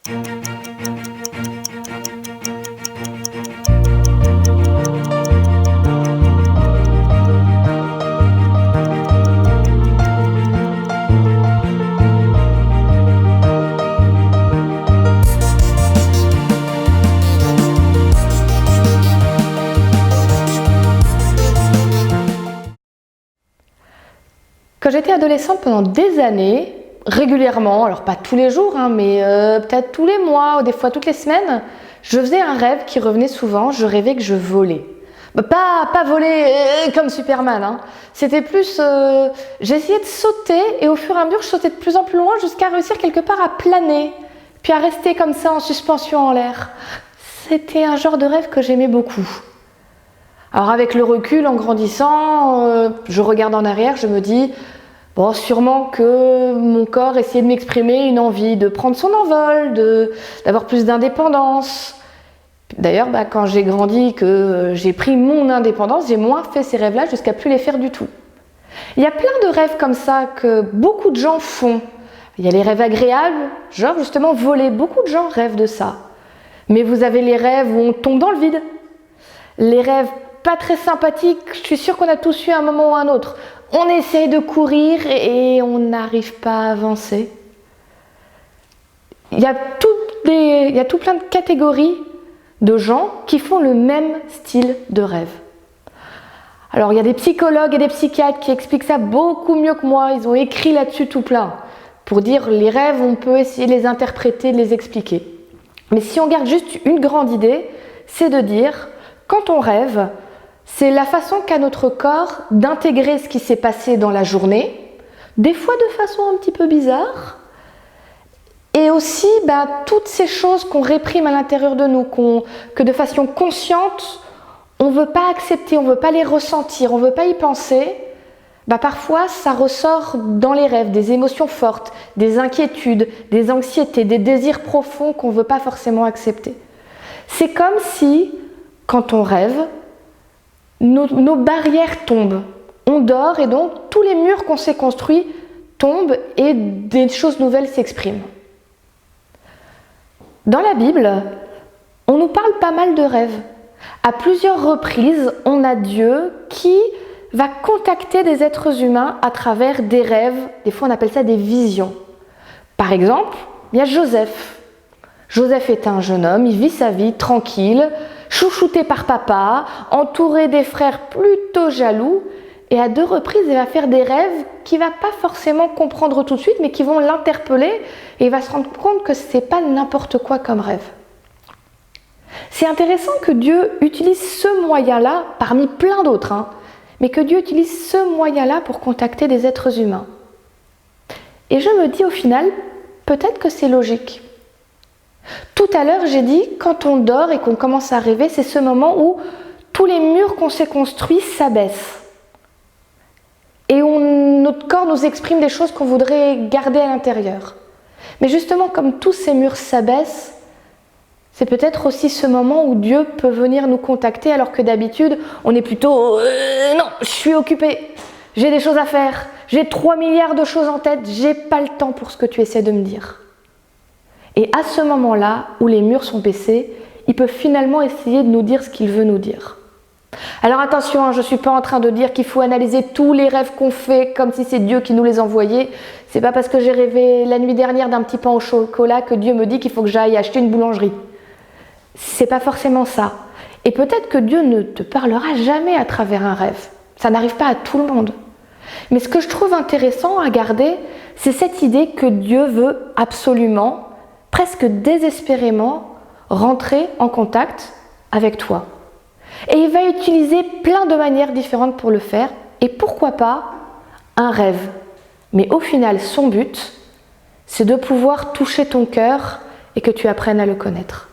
Quand j'étais adolescente, pendant des années, régulièrement, alors pas tous les jours, mais peut-être tous les mois ou des fois toutes les semaines, je faisais un rêve qui revenait souvent, je rêvais que je volais. Pas voler comme Superman, c'était plus, j'essayais de sauter et au fur et à mesure je sautais de plus en plus loin jusqu'à réussir quelque part à planer, puis à rester comme ça en suspension en l'air. C'était un genre de rêve que j'aimais beaucoup. Alors avec le recul, en grandissant, je regarde en arrière, je me dis, bon, sûrement que mon corps essayait de m'exprimer une envie de prendre son envol, d'avoir plus d'indépendance. D'ailleurs, quand j'ai grandi, que j'ai pris mon indépendance, j'ai moins fait ces rêves-là jusqu'à plus les faire du tout. Il y a plein de rêves comme ça que beaucoup de gens font. Il y a les rêves agréables, genre justement voler, beaucoup de gens rêvent de ça. Mais vous avez les rêves où on tombe dans le vide. Les rêves pas très sympathiques, je suis sûre qu'on a tous eu un moment ou un autre. On essaye de courir et on n'arrive pas à avancer. Il y a tout plein de catégories de gens qui font le même style de rêve. Alors il y a des psychologues et des psychiatres qui expliquent ça beaucoup mieux que moi, ils ont écrit là-dessus tout plein. Pour dire les rêves, on peut essayer de les interpréter, de les expliquer. Mais si on garde juste une grande idée, c'est de dire, quand on rêve, c'est la façon qu'a notre corps d'intégrer ce qui s'est passé dans la journée, des fois de façon un petit peu bizarre, et aussi toutes ces choses qu'on réprime à l'intérieur de nous, que de façon consciente, on ne veut pas accepter, on ne veut pas les ressentir, on ne veut pas y penser, parfois ça ressort dans les rêves, des émotions fortes, des inquiétudes, des anxiétés, des désirs profonds qu'on ne veut pas forcément accepter. C'est comme si, quand on rêve, nos barrières tombent. On dort et donc tous les murs qu'on s'est construits tombent et des choses nouvelles s'expriment. Dans la Bible, on nous parle pas mal de rêves. À plusieurs reprises, on a Dieu qui va contacter des êtres humains à travers des rêves. Des fois, on appelle ça des visions. Par exemple, il y a Joseph. Joseph est un jeune homme, il vit sa vie tranquille, chouchouté par papa, entouré des frères plutôt jaloux, et à 2 reprises, il va faire des rêves qu'il ne va pas forcément comprendre tout de suite, mais qui vont l'interpeller, et il va se rendre compte que ce n'est pas n'importe quoi comme rêve. C'est intéressant que Dieu utilise ce moyen-là, parmi plein d'autres, mais que Dieu utilise ce moyen-là pour contacter des êtres humains. Et je me dis au final, peut-être que c'est logique. Tout à l'heure, j'ai dit, quand on dort et qu'on commence à rêver, c'est ce moment où tous les murs qu'on s'est construits s'abaissent. Et où notre corps nous exprime des choses qu'on voudrait garder à l'intérieur. Mais justement, comme tous ces murs s'abaissent, c'est peut-être aussi ce moment où Dieu peut venir nous contacter, alors que d'habitude, on est plutôt « Non, je suis occupé, j'ai des choses à faire, j'ai 3 milliards de choses en tête, j'ai pas le temps pour ce que tu essaies de me dire. » Et à ce moment-là, où les murs sont baissés, il peut finalement essayer de nous dire ce qu'il veut nous dire. Alors attention, je ne suis pas en train de dire qu'il faut analyser tous les rêves qu'on fait comme si c'est Dieu qui nous les envoyait. C'est pas parce que j'ai rêvé la nuit dernière d'un petit pain au chocolat que Dieu me dit qu'il faut que j'aille acheter une boulangerie. C'est pas forcément ça. Et peut-être que Dieu ne te parlera jamais à travers un rêve. Ça n'arrive pas à tout le monde. Mais ce que je trouve intéressant à garder, c'est cette idée que Dieu veut absolument, presque désespérément, rentrer en contact avec toi. Et il va utiliser plein de manières différentes pour le faire. Et pourquoi pas un rêve. Mais au final, son but, c'est de pouvoir toucher ton cœur et que tu apprennes à le connaître.